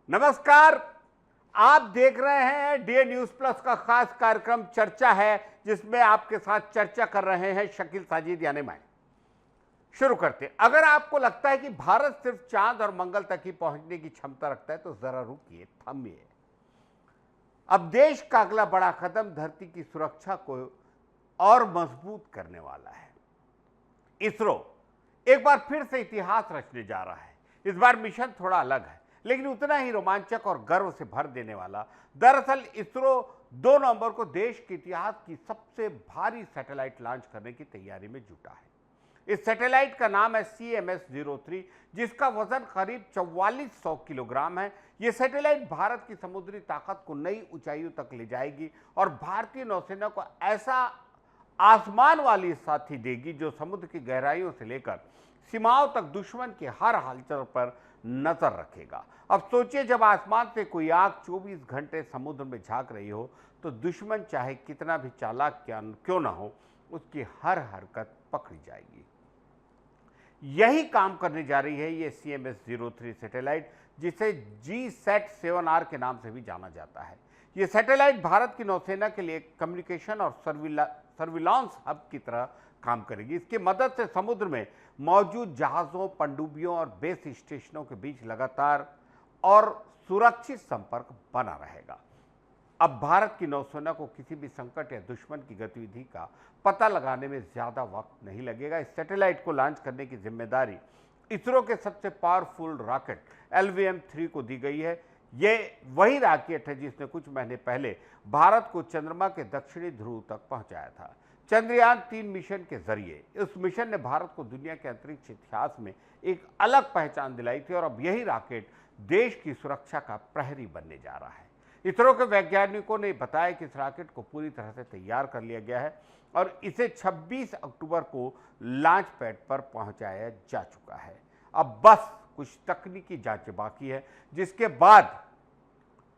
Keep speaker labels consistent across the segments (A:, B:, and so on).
A: नमस्कार। आप देख रहे हैं डीए न्यूज प्लस का खास कार्यक्रम चर्चा है, जिसमें आपके साथ चर्चा कर रहे हैं शकील साजिद यानी मैं। शुरू करते हैं। अगर आपको लगता है कि भारत सिर्फ चांद और मंगल तक ही पहुंचने की क्षमता रखता है तो जरा रुकिए, थमिए। अब देश का अगला बड़ा कदम धरती की सुरक्षा को और मजबूत करने वाला है। इसरो एक बार फिर से इतिहास रचने जा रहा है। इस बार मिशन थोड़ा अलग है, लेकिन उतना ही रोमांचक और गर्व से भर देने वाला। दरअसल इसरो 2 नवंबर को देश के इतिहास की सबसे भारी सैटेलाइट लॉन्च करने की तैयारी में जुटा है। इस सैटेलाइट का नाम है CMS-03, जिसका वजन करीब 4400 किलोग्राम है। यह सैटेलाइट भारत की समुद्री ताकत को नई ऊंचाइयों तक ले जाएगी और भारतीय नौसेना को ऐसा आसमान वाली साथी देगी जो समुद्र की गहराइयों से लेकर सीमाओं तक दुश्मन के हर हलचल पर नजर रखेगा। अब सोचिए, जब आसमान से कोई आग 24 घंटे समुद्र में झांक रही हो तो दुश्मन चाहे कितना भी चालाक क्यों ना हो, उसकी हर हरकत पकड़ी जाएगी। यही काम करने जा रही है ये CMS-03 सैटेलाइट, जिसे GSAT-7R के नाम से भी जाना जाता है। ये सैटेलाइट भारत की नौसेना के लिए कम्युनिकेशन और सर्विलांस हब की तरह काम करेगी। इसकी मदद से समुद्र में मौजूद जहाज़ों, पनडुब्बियों और बेस स्टेशनों के बीच लगातार और सुरक्षित संपर्क बना रहेगा। अब भारत की नौसेना को किसी भी संकट या दुश्मन की गतिविधि का पता लगाने में ज्यादा वक्त नहीं लगेगा। इस सैटेलाइट को लॉन्च करने की जिम्मेदारी इसरो के सबसे पावरफुल रॉकेट LVM-3 को दी गई है। ये वही रॉकेट है जिसने कुछ महीने पहले भारत को चंद्रमा के दक्षिणी ध्रुव तक पहुंचाया था। चंद्रयान-3 मिशन के जरिए इस मिशन ने भारत को दुनिया के अंतरिक्ष इतिहास में एक अलग पहचान दिलाई थी और अब यही रॉकेट देश की सुरक्षा का प्रहरी बनने जा रहा है। इसरो के वैज्ञानिकों ने बताया कि इस रॉकेट को पूरी तरह से तैयार कर लिया गया है और इसे 26 अक्टूबर को लॉन्च पैड पर पहुंचाया जा चुका है। अब बस कुछ तकनीकी जांचें बाकी है, जिसके बाद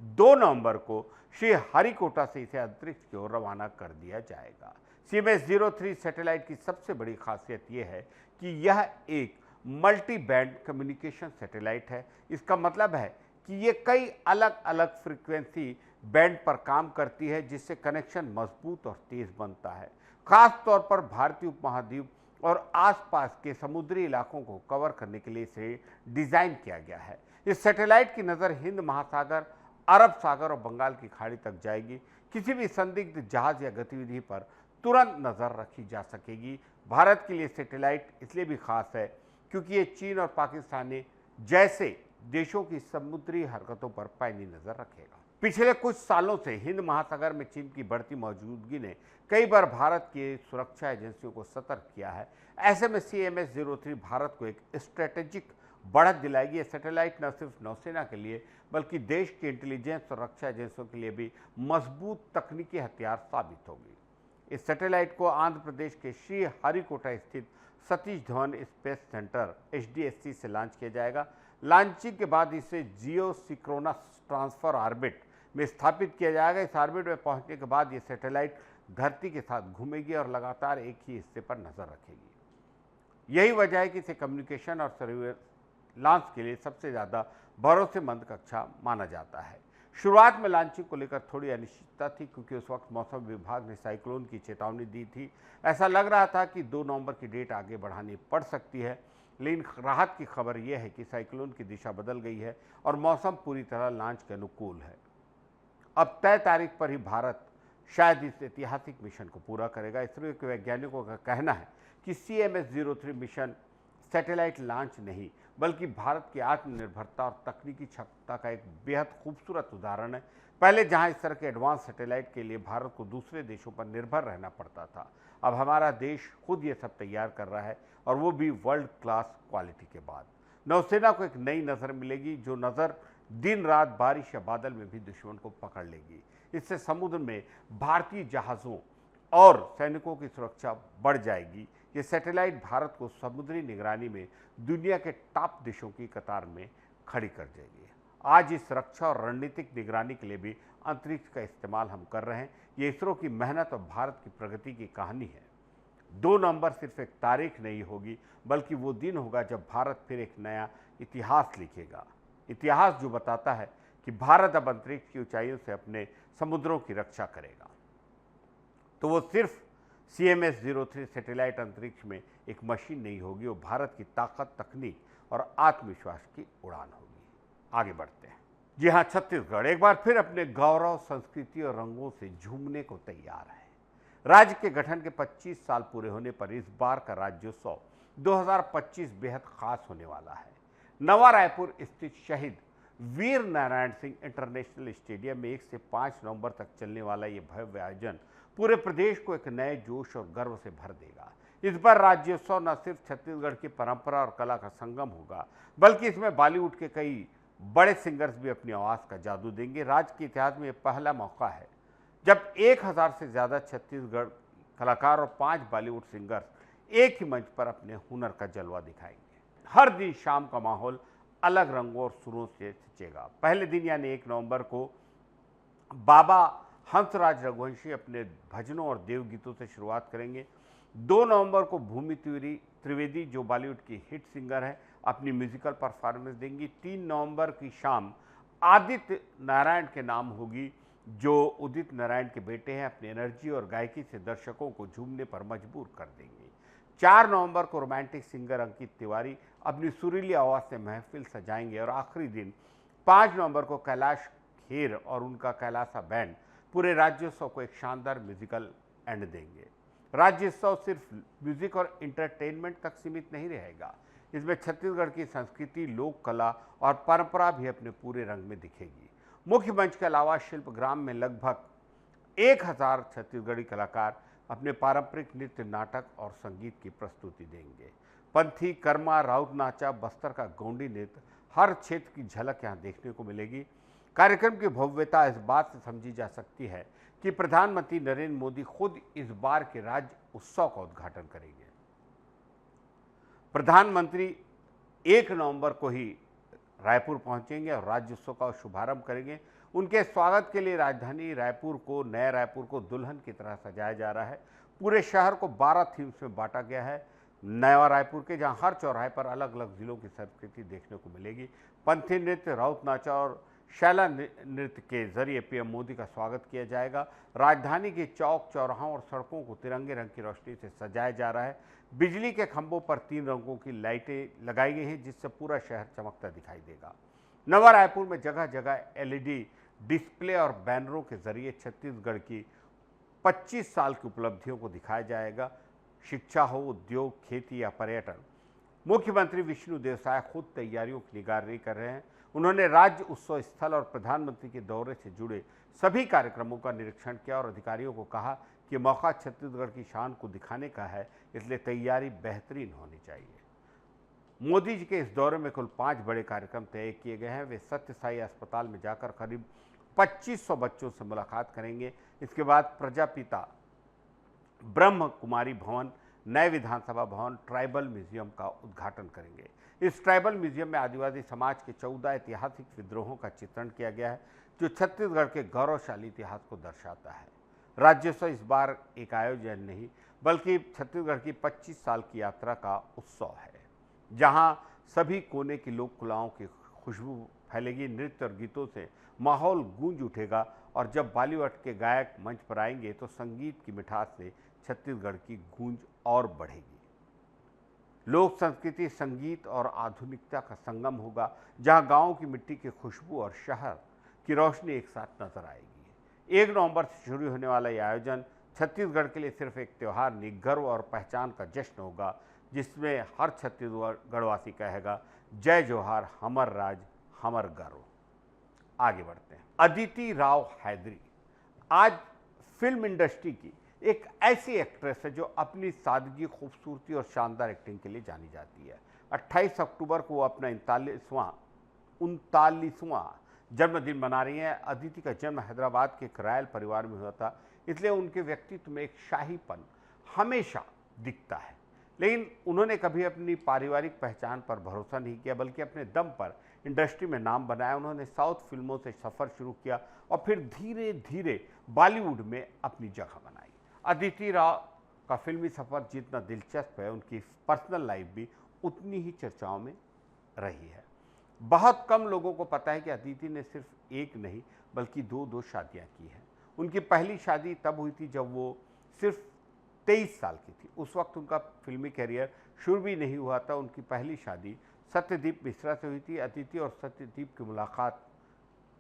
A: 2 नवंबर को श्री हरिकोटा से इसे अंतरिक्ष की ओर रवाना कर दिया जाएगा। CMS-03 सैटेलाइट की सबसे बड़ी खासियत यह है कि यह एक मल्टी बैंड कम्युनिकेशन सैटेलाइट है। इसका मतलब है कि ये कई अलग अलग फ्रीक्वेंसी बैंड पर काम करती है, जिससे कनेक्शन मजबूत और तेज बनता है। खास तौर पर भारतीय उपमहाद्वीप और आसपास के समुद्री इलाकों को कवर करने के लिए इसे डिजाइन किया गया है। इस सैटेलाइट की नज़र हिंद महासागर, अरब सागर और बंगाल की खाड़ी तक जाएगी। किसी भी संदिग्ध जहाज या गतिविधि पर तुरंत नजर रखी जा सकेगी। भारत के लिए सैटेलाइट इसलिए भी खास है क्योंकि ये चीन और पाकिस्तान जैसे देशों की समुद्री हरकतों पर पैनी नजर रखेगा। पिछले कुछ सालों से हिंद महासागर में चीन की बढ़ती मौजूदगी ने कई बार भारत की सुरक्षा एजेंसियों को सतर्क किया है। ऐसे में CMS-03 भारत को एक स्ट्रेटेजिक बढ़त दिलाएगी। यह सैटेलाइट न सिर्फ नौसेना के लिए बल्कि देश की इंटेलिजेंस और रक्षा एजेंसियों के लिए भी मजबूत तकनीकी हथियार साबित होगी। इस सैटेलाइट को आंध्र प्रदेश के श्री हरिकोटा स्थित Satish Dhawan space centre HDSC से लॉन्च किया जाएगा। लॉन्चिंग के बाद इसे जियो सिंक्रोनस ट्रांसफर ऑर्बिट में स्थापित किया जाएगा। इस ऑर्बिट में पहुंचने के बाद ये सैटेलाइट धरती के साथ घूमेगी और लगातार एक ही हिस्से पर नजर रखेगी। यही वजह है कि इसे कम्युनिकेशन और सर्विलांस के लिए सबसे ज़्यादा भरोसेमंद कक्षा माना जाता है। शुरुआत में लॉन्चिंग को लेकर थोड़ी अनिश्चितता थी, क्योंकि उस वक्त मौसम विभाग ने साइक्लोन की चेतावनी दी थी। ऐसा लग रहा था कि 2 नवंबर की डेट आगे बढ़ानी पड़ सकती है, लेकिन राहत की खबर यह है कि साइक्लोन की दिशा बदल गई है और मौसम पूरी तरह लॉन्च के अनुकूल है। अब तय तारीख पर ही भारत शायद इस ऐतिहासिक मिशन को पूरा करेगा। इसरो के वैज्ञानिकों का कहना है कि CMS-03 मिशन सैटेलाइट लॉन्च नहीं बल्कि भारत की आत्मनिर्भरता और तकनीकी क्षमता का एक बेहद खूबसूरत उदाहरण है। पहले जहां इस तरह के एडवांस सैटेलाइट के लिए भारत को दूसरे देशों पर निर्भर रहना पड़ता था, अब हमारा देश खुद ये सब तैयार कर रहा है, और वो भी वर्ल्ड क्लास क्वालिटी के बाद। नौसेना को एक नई नज़र मिलेगी, जो नज़र दिन रात बारिश या बादल में भी दुश्मन को पकड़ लेगी। इससे समुद्र में भारतीय जहाज़ों और सैनिकों की सुरक्षा बढ़ जाएगी। ये सैटेलाइट भारत को समुद्री निगरानी में दुनिया के टॉप देशों की कतार में खड़ी कर देगी। आज इस रक्षा और रणनीतिक निगरानी के लिए भी अंतरिक्ष का इस्तेमाल हम कर रहे हैं। ये इसरो की मेहनत और भारत की प्रगति की कहानी है। 2 नवंबर सिर्फ एक तारीख नहीं होगी, बल्कि वो दिन होगा जब भारत फिर एक नया इतिहास लिखेगा। इतिहास जो बताता है कि भारत अब अंतरिक्ष की ऊंचाइयों से अपने समुद्रों की रक्षा करेगा, तो वो सिर्फ CMS-03 सैटेलाइट अंतरिक्ष में एक मशीन नहीं होगी, वो भारत की ताकत, तकनीक और आत्मविश्वास की उड़ान होगी। आगे बढ़ते हैं। जी हाँ, छत्तीसगढ़ एक बार फिर अपने गौरव, संस्कृति और रंगों से झूमने को तैयार है। राज्य के गठन के 25 साल पूरे होने पर इस बार का राज्योत्सव 2025 बेहद खास होने वाला है। नवा रायपुर स्थित शहीद वीर नारायण सिंह इंटरनेशनल स्टेडियम में 1 से 5 नवंबर तक चलने वाला ये भव्य आयोजन पूरे प्रदेश को एक नए जोश और गर्व से भर देगा। इस बार राज्योत्सव न सिर्फ छत्तीसगढ़ की परंपरा और कला का संगम होगा, बल्कि इसमें बॉलीवुड के कई बड़े सिंगर्स भी अपनी आवाज़ का जादू देंगे। राज्य के इतिहास में यह पहला मौका है जब 1000 से ज़्यादा छत्तीसगढ़ कलाकार और 5 बॉलीवुड सिंगर्स एक ही मंच पर अपने हुनर का जलवा दिखाएंगे। हर दिन शाम का माहौल अलग रंगों और सुरों से सजेगा। पहले दिन यानी 1 नवंबर को बाबा हंसराज रघुवंशी अपने भजनों और देवगीतों से शुरुआत करेंगे। 2 नवंबर को भूमि त्रिवेदी जो बॉलीवुड की हिट सिंगर है अपनी म्यूजिकल परफॉर्मेंस देंगी। 3 नवंबर की शाम आदित्य नारायण के नाम होगी, जो उदित नारायण के बेटे हैं। अपनी एनर्जी और गायकी से दर्शकों को झूमने पर मजबूर कर देंगे। 4 नवंबर को रोमांटिक सिंगर अंकित तिवारी अपनी सुरीली आवाज़ से महफिल सजाएंगे और आखिरी दिन 5 नवंबर को कैलाश खेर और उनका कैलासा बैंड पूरे राज्योत्सव को एक शानदार म्यूजिकल एंड देंगे। राज्योत्सव सिर्फ म्यूजिक और इंटरटेनमेंट तक सीमित नहीं रहेगा, इसमें छत्तीसगढ़ की संस्कृति, लोक कला और परंपरा भी अपने पूरे रंग में दिखेगी। मुख्य मंच के अलावा शिल्पग्राम में लगभग 1000 छत्तीसगढ़ी कलाकार अपने पारंपरिक नृत्य, नाटक और संगीत की प्रस्तुति देंगे। पंथी, कर्मा, राउत नाचा, बस्तर का गोंडी नृत्य, हर क्षेत्र की झलक यहाँ देखने को मिलेगी। कार्यक्रम की भव्यता इस बात से समझी जा सकती है कि प्रधानमंत्री नरेंद्र मोदी खुद इस बार के राज्य उत्सव का उद्घाटन करेंगे। प्रधानमंत्री 1 नवंबर को ही रायपुर पहुंचेंगे और राज्योत्सव का शुभारंभ करेंगे। उनके स्वागत के लिए राजधानी रायपुर को, नए रायपुर को दुल्हन की तरह सजाया जा रहा है। पूरे शहर को 12 थीम्स में बांटा गया है नया रायपुर के, जहां हर चौराहे पर अलग अलग जिलों की संस्कृति देखने को मिलेगी। पंथी नृत्य, राउत नाचा और शैला नृत्य के जरिए पीएम मोदी का स्वागत किया जाएगा। राजधानी के चौक, चौराहों और सड़कों को तिरंगे रंग की रोशनी से सजाया जा रहा है। बिजली के खंभों पर 3 रंगों की लाइटें लगाई गई हैं, जिससे पूरा शहर चमकता दिखाई देगा। नवा रायपुर में जगह जगह LED डिस्प्ले और बैनरों के जरिए छत्तीसगढ़ की 25 साल की उपलब्धियों को दिखाया जाएगा। शिक्षा हो, उद्योग, खेती या पर्यटन, मुख्यमंत्री विष्णुदेव साय खुद तैयारियों की निगरानी कर रहे हैं। उन्होंने राज्य उत्सव स्थल और प्रधानमंत्री के दौरे से जुड़े सभी कार्यक्रमों का निरीक्षण किया और अधिकारियों को कहा कि मौका छत्तीसगढ़ की शान को दिखाने का है, इसलिए तैयारी बेहतरीन होनी चाहिए। मोदी जी के इस दौरे में कुल 5 बड़े कार्यक्रम तय किए गए हैं। वे सत्य साई अस्पताल में जाकर करीब 2500 बच्चों से मुलाकात करेंगे। इसके बाद प्रजापिता ब्रह्म कुमारी भवन, नए विधानसभा भवन, ट्राइबल म्यूजियम का उद्घाटन करेंगे। इस ट्राइबल म्यूजियम में आदिवासी समाज के 14 ऐतिहासिक विद्रोहों का चित्रण किया गया है, जो छत्तीसगढ़ के गौरवशाली इतिहास को दर्शाता है। राज्योत्सव इस बार एक आयोजन नहीं, बल्कि छत्तीसगढ़ की 25 साल की यात्रा का उत्सव है, जहां सभी कोने की लोक कलाओं की खुशबू फैलेगी। नृत्य और गीतों से माहौल गूंज उठेगा और जब बॉलीवुड के गायक मंच पर आएंगे तो संगीत की मिठास से छत्तीसगढ़ की गूंज और बढ़ेगी। लोक संस्कृति, संगीत और आधुनिकता का संगम होगा, जहां गांव की मिट्टी की खुशबू और शहर की रोशनी एक साथ नजर आएगी। 1 नवंबर से शुरू होने वाला यह आयोजन छत्तीसगढ़ के लिए सिर्फ एक त्यौहार नहीं, गर्व और पहचान का जश्न होगा, जिसमें हर छत्तीसगढ़वासी कहेगा, जय जोहार, हमर राज, हमर गर्व। आगे बढ़ते हैं। अदिति राव हैदरी आज फिल्म इंडस्ट्री की एक ऐसी एक्ट्रेस है जो अपनी सादगी, खूबसूरती और शानदार एक्टिंग के लिए जानी जाती है। 28 अक्टूबर को वो अपना 39वां जन्मदिन मना रही हैं। अदिति का जन्म हैदराबाद के एक रॉयल परिवार में हुआ था, इसलिए उनके व्यक्तित्व में एक शाहीपन हमेशा दिखता है। लेकिन उन्होंने कभी अपनी पारिवारिक पहचान पर भरोसा नहीं किया, बल्कि अपने दम पर इंडस्ट्री में नाम बनाया। उन्होंने साउथ फिल्मों से सफ़र शुरू किया और फिर धीरे धीरे बॉलीवुड में अपनी जगह बनाई। अदिति राव का फिल्मी सफ़र जितना दिलचस्प है, उनकी पर्सनल लाइफ भी उतनी ही चर्चाओं में रही है। बहुत कम लोगों को पता है कि अदिति ने सिर्फ एक नहीं बल्कि दो शादियां की हैं। उनकी पहली शादी तब हुई थी जब वो सिर्फ 23 साल की थी। उस वक्त उनका फिल्मी करियर शुरू भी नहीं हुआ था। उनकी पहली शादी सत्यदीप मिश्रा से हुई थी। अदिति और सत्यदीप की मुलाकात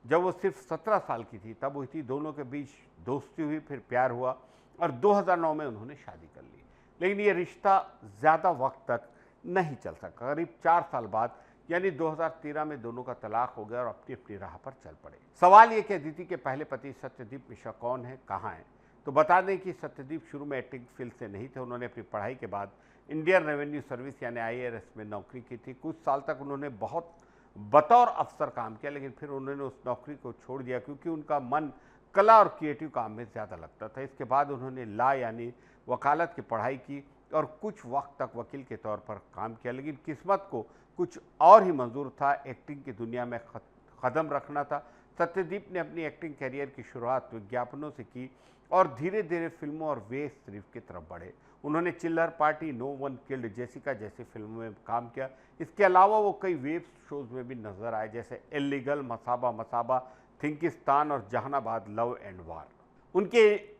A: जब वो सिर्फ 17 साल की थी तब हुई थी। दोनों के बीच दोस्ती हुई, फिर प्यार हुआ और 2009 में उन्होंने शादी कर ली। लेकिन ये रिश्ता ज़्यादा वक्त तक नहीं चल सका। करीब 4 साल बाद यानी 2013 में दोनों का तलाक हो गया और अपनी अपनी राह पर चल पड़े। सवाल ये कि अदिति के पहले पति सत्यदीप मिश्रा कौन है, कहाँ हैं? तो बता दें कि सत्यदीप शुरू में एक्टिंग फील्ड से नहीं थे। उन्होंने अपनी पढ़ाई के बाद इंडियन रेवेन्यू सर्विस यानी IRS में नौकरी की थी। कुछ साल तक उन्होंने बहुत बतौर अफसर काम किया, लेकिन फिर उन्होंने उस नौकरी को छोड़ दिया क्योंकि उनका मन कला और क्रिएटिव काम में ज़्यादा लगता था। इसके बाद उन्होंने लॉ यानी वकालत की पढ़ाई की और कुछ वक्त तक वकील के तौर पर काम किया, लेकिन किस्मत को कुछ और ही मंजूर था। एक्टिंग की दुनिया में कदम रखना था। सत्यदीप ने अपनी एक्टिंग करियर की शुरुआत विज्ञापनों से की और धीरे धीरे फिल्मों और वेब सीरीज की तरफ बढ़े। उन्होंने Chillar party, no one killed Jessica जैसी फिल्मों में काम किया। इसके अलावा वो कई वेब शोज में भी नजर आए, जैसे इल्लीगल, मसाबा मसाबा, थिंकिस्तान और जहानाबाद लव एंड वार। उनके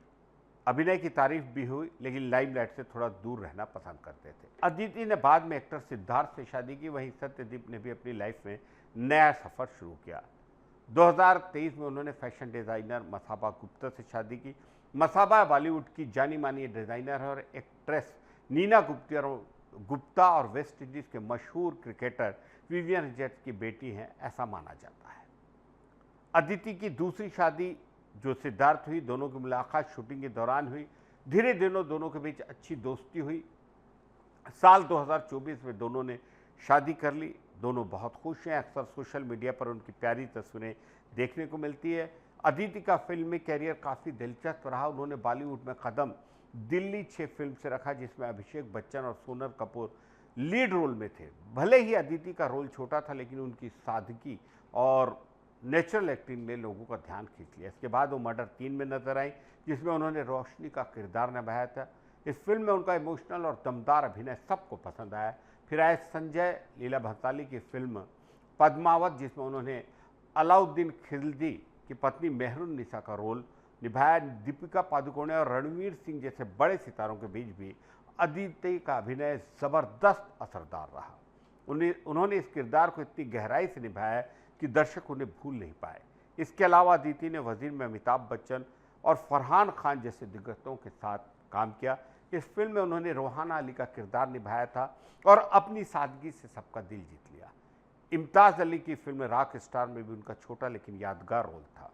A: अभिनय की तारीफ भी हुई, लेकिन लाइमलाइट से थोड़ा दूर रहना पसंद करते थे। अदिति ने बाद में एक्टर सिद्धार्थ से शादी की। वहीं सत्यदीप ने भी अपनी लाइफ में नया सफर शुरू किया। 2023 में उन्होंने फैशन डिजाइनर मसाबा गुप्ता से शादी की। मसाबा बॉलीवुड की जानी मानी डिजाइनर है और एक्ट्रेस नीना गुप्ता और वेस्ट इंडीज के मशहूर क्रिकेटर विवियन रिचर्ड्स की बेटी हैं, ऐसा माना जाता है। अदिति की दूसरी शादी जो सिद्धार्थ हुई, दोनों की मुलाकात शूटिंग के दौरान हुई। धीरे धीरे दोनों के बीच अच्छी दोस्ती हुई। साल 2024 में दोनों ने शादी कर ली। दोनों बहुत खुश हैं। अक्सर सोशल मीडिया पर उनकी प्यारी तस्वीरें देखने को मिलती है। अदिति का फिल्मी कैरियर काफ़ी दिलचस्प रहा। उन्होंने बॉलीवुड में कदम दिल्ली 6 फिल्म से रखा, जिसमें अभिषेक बच्चन और सोनम कपूर लीड रोल में थे। भले ही अदिति का रोल छोटा था, लेकिन उनकी सादगी और नेचुरल एक्टिंग ने लोगों का ध्यान खींच लिया। इसके बाद वो मर्डर 3 में नजर आई, जिसमें उन्होंने रोशनी का किरदार निभाया था। इस फिल्म में उनका इमोशनल और दमदार अभिनय सबको पसंद आया। फिर आए संजय लीला भंसाली की फिल्म पद्मावत, जिसमें उन्होंने अलाउद्दीन खिलजी की पत्नी मेहरुन्निसा का रोल निभाया। दीपिका पादुकोणे और रणवीर सिंह जैसे बड़े सितारों के बीच भी अदिति का अभिनय ज़बरदस्त असरदार रहा। उन्होंने इस किरदार को इतनी गहराई से निभाया कि दर्शक उन्हें भूल नहीं पाए। इसके अलावा अदिति ने वजीर में अमिताभ बच्चन और फरहान खान जैसे दिग्गजों के साथ काम किया। इस फिल्म में उन्होंने रोहाना अली का किरदार निभाया था और अपनी सादगी से सबका दिल जीत लिया। इम्तियाज अली की फिल्म रॉक स्टार में भी उनका छोटा लेकिन यादगार रोल था।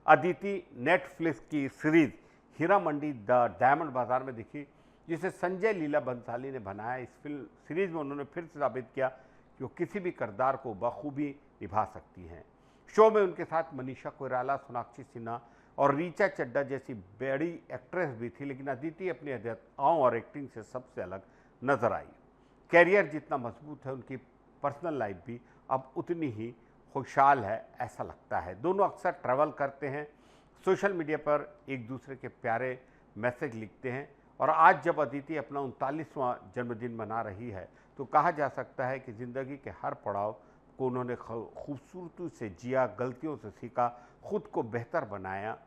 A: अदिति नेटफ्लिक्स की series Heera Mandi the diamond bazaar में दिखी, जिसे संजय लीला बंसाली ने बनाया। इस फिल्म सीरीज में उन्होंने फिर से साबित किया कि वो किसी भी किरदार को बखूबी निभा सकती हैं। शो में उनके साथ मनीषा कोइराला, सोनाक्षी सिन्हा और रीचा चड्ढा जैसी बड़ी एक्ट्रेस भी थी, लेकिन अदिति अपनी अदाओं और एक्टिंग से सबसे अलग नजर आई। कैरियर जितना मजबूत है, उनकी पर्सनल लाइफ भी अब उतनी ही खुशहाल है, ऐसा लगता है। दोनों अक्सर ट्रैवल करते हैं, सोशल मीडिया पर एक दूसरे के प्यारे मैसेज लिखते हैं और आज जब अदिति अपना 39वां जन्मदिन मना रही है तो कहा जा सकता है कि ज़िंदगी के हर पड़ाव को उन्होंने खूबसूरती से जिया, गलतियों से सीखा, खुद को बेहतर बनाया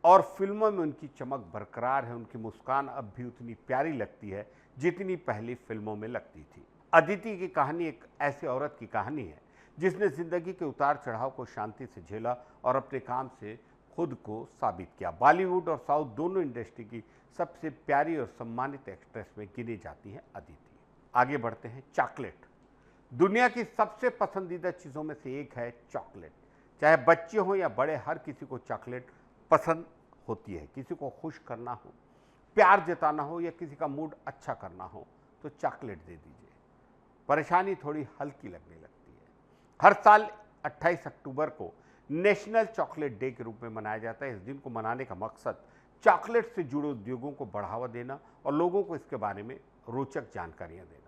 A: और फिल्मों में उनकी चमक बरकरार है। उनकी मुस्कान अब भी उतनी प्यारी लगती है जितनी पहली फिल्मों में लगती थी। अदिति की कहानी एक ऐसी औरत की कहानी है जिसने ज़िंदगी के उतार चढ़ाव को शांति से झेला और अपने काम से खुद को साबित किया। बॉलीवुड और साउथ दोनों इंडस्ट्री की सबसे प्यारी और सम्मानित एक्ट्रेस में गिनी जाती हैं अदिति। आगे बढ़ते हैं। चॉकलेट दुनिया की सबसे पसंदीदा चीज़ों में से एक है चॉकलेट। चाहे बच्चे हों या बड़े, हर किसी को चॉकलेट पसंद होती है। किसी को खुश करना हो, प्यार जताना हो या किसी का मूड अच्छा करना हो तो चॉकलेट दे दीजिए, परेशानी थोड़ी हल्की लगने लगती है। हर साल 28 अक्टूबर को नेशनल चॉकलेट डे के रूप में मनाया जाता है। इस दिन को मनाने का मकसद चॉकलेट से जुड़े उद्योगों को बढ़ावा देना और लोगों को इसके बारे में रोचक जानकारियां देना।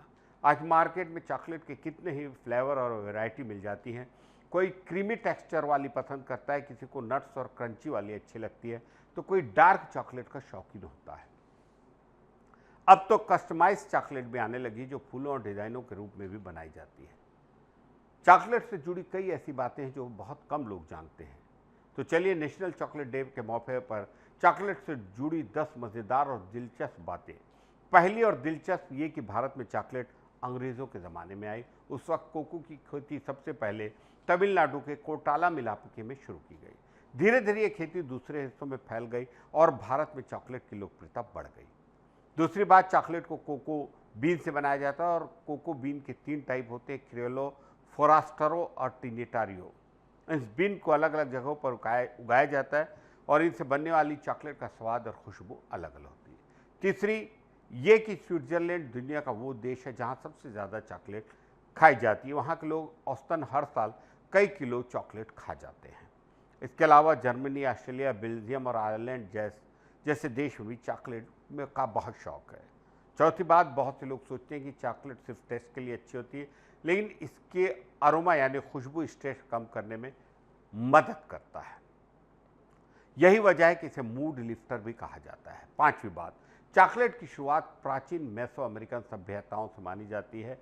A: आज मार्केट में चॉकलेट के कितने ही फ्लेवर और वैरायटी मिल जाती हैं। कोई क्रीमी टेक्सचर वाली पसंद करता है, किसी को नट्स और क्रंची वाली अच्छी लगती है, तो कोई डार्क चॉकलेट का शौकीन होता है। अब तो कस्टमाइज्ड चॉकलेट भी आने लगी जो फूलों और डिजाइनों के रूप में भी बनाई जाती है। चॉकलेट से जुड़ी कई ऐसी बातें हैं जो बहुत कम लोग जानते हैं। तो चलिए नेशनल चॉकलेट डे के मौके पर चॉकलेट से जुड़ी 10 मज़ेदार और दिलचस्प बातें। पहली और दिलचस्प ये कि भारत में चॉकलेट अंग्रेज़ों के ज़माने में आई। उस वक्त कोको की खेती सबसे पहले तमिलनाडु के कोटालाम इलाके में शुरू की गई। धीरे धीरे ये खेती दूसरे हिस्सों में फैल गई और भारत में चॉकलेट की लोकप्रियता बढ़ गई। दूसरी बात, चॉकलेट को कोको बीन से बनाया जाता है और कोको बीन के 3 टाइप होते हैं, क्रियोलो, फोरास्टरो और टिनेटारियो। इस बीन को अलग अलग जगहों पर उगाया जाता है और इनसे बनने वाली चॉकलेट का स्वाद और खुशबू अलग अलग होती है। तीसरी ये कि स्विट्जरलैंड दुनिया का वो देश है जहाँ सबसे ज़्यादा चॉकलेट खाई जाती है। वहाँ के लोग औसतन हर साल कई किलो चॉकलेट खा जाते हैं। इसके अलावा जर्मनी, ऑस्ट्रेलिया, बेल्जियम और आयरलैंड जैसे देश में भी चॉकलेट में का बहुत शौक है। चौथी बात, बहुत से लोग सोचते हैं कि चॉकलेट सिर्फ टेस्ट के लिए अच्छी होती है, लेकिन इसके अरोमा यानी खुशबू स्ट्रेस कम करने में मदद करता है। यही वजह है कि इसे मूड लिफ्टर भी कहा जाता है। पांचवी बात, चॉकलेट की शुरुआत प्राचीन मेसो अमेरिकन सभ्यताओं से मानी जाती है।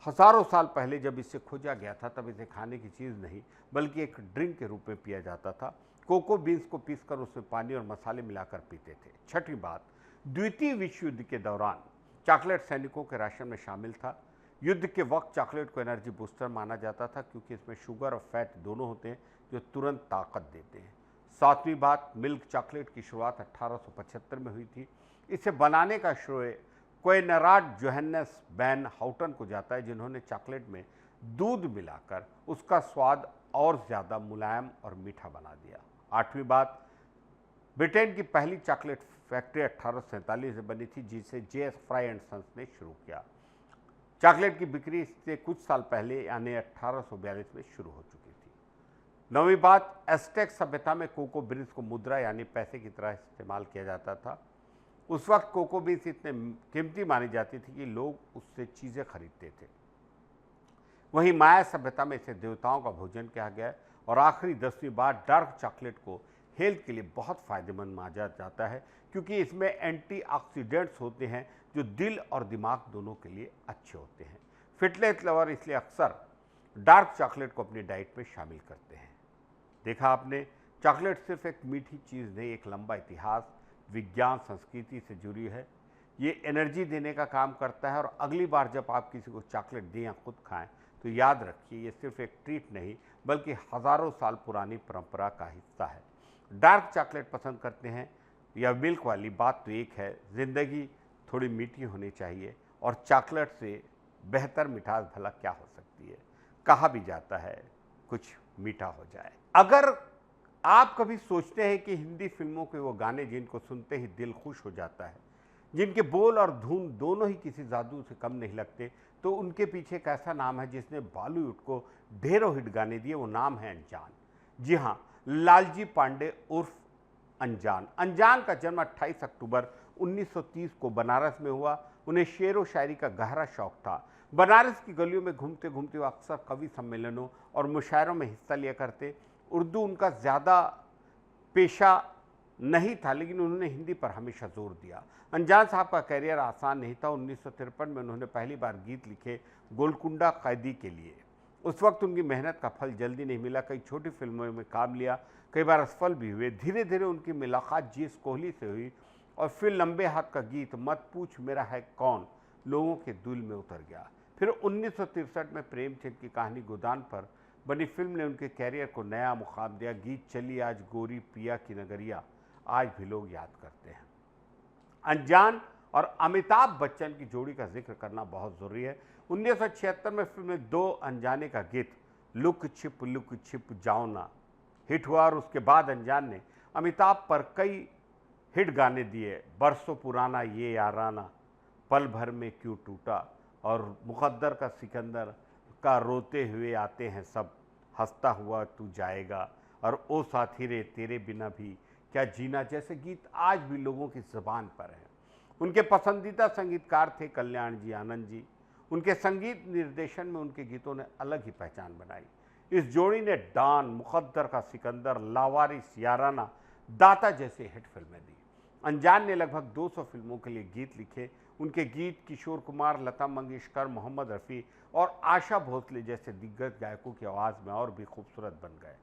A: हजारों साल पहले जब इसे खोजा गया था तब इसे खाने की चीज़ नहीं बल्कि एक ड्रिंक के रूप में पिया जाता था। कोको बीन्स को पीसकर उसमें पानी और मसाले मिलाकर पीते थे। छठी बात, द्वितीय विश्व युद्ध के दौरान चॉकलेट सैनिकों के राशन में शामिल था। युद्ध के वक्त चॉकलेट को एनर्जी बूस्टर माना जाता था क्योंकि इसमें शुगर और फैट दोनों होते हैं जो तुरंत ताकत देते हैं। सातवीं बात, मिल्क चॉकलेट की शुरुआत 1875 में हुई थी। इसे बनाने का श्रेय कोएनराड जोहान्स वैन हाउटन को जाता है, जिन्होंने चॉकलेट में दूध मिलाकर उसका स्वाद और ज़्यादा मुलायम और मीठा बना दिया। आठवीं बात, ब्रिटेन की पहली चॉकलेट फैक्ट्री 1847 में बनी थी जिसे जे.एस. फ्राई एंड सन्स ने शुरू किया। चॉकलेट की बिक्री इससे कुछ साल पहले यानी 1842 में शुरू हो चुकी थी। नौवीं बात, एज़टेक सभ्यता में कोको बीन्स को मुद्रा यानी पैसे की तरह इस्तेमाल किया जाता था। उस वक्त कोको बीन्स इतने कीमती मानी जाती थी कि लोग उससे चीज़ें खरीदते थे। वहीं माया सभ्यता में इसे देवताओं का भोजन कहा गया और आखिरी 10वीं बात, डार्क चॉकलेट को हेल्थ के लिए बहुत फायदेमंद माना जाता है क्योंकि इसमें एंटीऑक्सीडेंट्स होते हैं जो दिल और दिमाग दोनों के लिए अच्छे होते हैं। फिटनेस लवर इसलिए अक्सर डार्क चॉकलेट को अपनी डाइट में शामिल करते हैं। देखा आपने, चॉकलेट सिर्फ एक मीठी चीज़ नहीं, एक लंबा इतिहास, विज्ञान, संस्कृति से जुड़ी है। ये एनर्जी देने का काम करता है और अगली बार जब आप किसी को चॉकलेट दें या खुद खाएं तो याद रखिए ये सिर्फ एक ट्रीट नहीं बल्कि हज़ारों साल पुरानी परंपरा का हिस्सा है। डार्क चॉकलेट पसंद करते हैं या मिल्क वाली, बात तो एक है, ज़िंदगी थोड़ी मीठी होनी चाहिए और चॉकलेट से बेहतर मिठास भला क्या हो सकती है। कहा भी जाता है कुछ मीठा हो जाए। अगर आप कभी सोचते हैं कि हिंदी फिल्मों के वो गाने जिनको सुनते ही दिल खुश हो जाता है, जिनके बोल और धुन दोनों ही किसी जादू से कम नहीं लगते, तो उनके पीछे एक ऐसा नाम है जिसने बॉलीवुड को ढेरों हिट गाने दिए। वो नाम है अनजान। जी हाँ, लालजी पांडे उर्फ अनजान। अनजान का जन्म 28 अक्टूबर 1930 को बनारस में हुआ। उन्हें शेर व शायरी का गहरा शौक था। बनारस की गलियों में घूमते घूमते वो अक्सर कवि सम्मेलनों और मुशायरों में हिस्सा लिया करते। उर्दू उनका ज़्यादा पेशा नहीं था लेकिन उन्होंने हिंदी पर हमेशा जोर दिया। अनजान साहब का करियर आसान नहीं था। 1953 में उन्होंने पहली बार गीत लिखे गोलकुंडा कैदी के लिए। उस वक्त उनकी मेहनत का फल जल्दी नहीं मिला। कई छोटी फिल्मों में काम लिया, कई बार असफल भी हुए। धीरे धीरे उनकी मुलाकात जी.एस. कोहली से हुई और फिर लंबे हाथ का गीत मत पूछ मेरा है कौन लोगों के दिल में उतर गया। फिर 1963 में प्रेमचंद की कहानी गोदान पर बनी फिल्म ने उनके कैरियर को नया मुकाम दिया। गीत चली आज गोरी पिया की नगरिया आज भी लोग याद करते हैं। अनजान और अमिताभ बच्चन की जोड़ी का जिक्र करना बहुत ज़रूरी है। 1976 में फिल्म में दो अनजाने का गीत लुक छिप जाओ ना हिट हुआ और उसके बाद अनजान ने अमिताभ पर कई हिट गाने दिए। बरसों पुराना ये याराना, पल भर में क्यों टूटा और मुकद्दर का सिकंदर का रोते हुए आते हैं सब, हंसता हुआ तू जाएगा और ओ साथी रे तेरे बिना भी क्या जीना जैसे गीत आज भी लोगों की ज़बान पर हैं। उनके पसंदीदा संगीतकार थे कल्याण जी, आनंद जी। उनके संगीत निर्देशन में उनके गीतों ने अलग ही पहचान बनाई। इस जोड़ी ने डान, मुकद्दर का सिकंदर, लावारिस, याराना, दाता जैसे हिट फिल्में दी। अनजान ने लगभग 200 फिल्मों के लिए गीत लिखे। उनके गीत किशोर कुमार, लता मंगेशकर, मोहम्मद रफ़ी और आशा भोसले जैसे दिग्गज गायकों की आवाज़ में और भी खूबसूरत बन गए।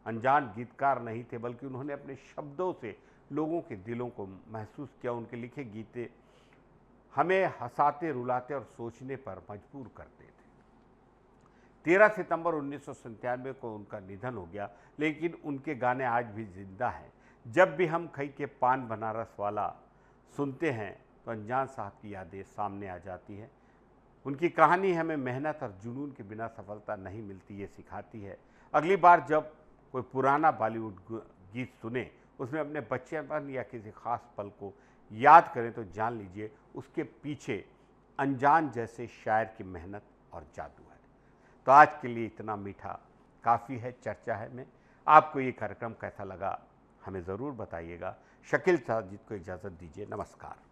A: अनजान गीतकार नहीं थे, बल्कि उन्होंने अपने शब्दों से लोगों के दिलों को महसूस किया। उनके लिखे गीते हमें हंसाते, रुलाते और सोचने पर मजबूर करते थे। 13 सितंबर 1997 को उनका निधन हो गया, लेकिन उनके गाने आज भी जिंदा हैं। जब भी हम खई के पान बनारस वाला सुनते हैं तो अनजान साहब की यादें सामने आ जाती हैं। उनकी कहानी हमें मेहनत और जुनून के बिना सफलता नहीं मिलती, ये सिखाती है। अगली बार जब कोई पुराना बॉलीवुड गीत सुने, उसमें अपने बचपन या किसी खास पल को याद करें तो जान लीजिए उसके पीछे अनजान जैसे शायर की मेहनत और जादू है। तो आज के लिए इतना मीठा काफ़ी है, चर्चा है में। आपको ये कार्यक्रम कैसा लगा हमें ज़रूर बताइएगा। शकील साजिद को इजाज़त दीजिए। नमस्कार।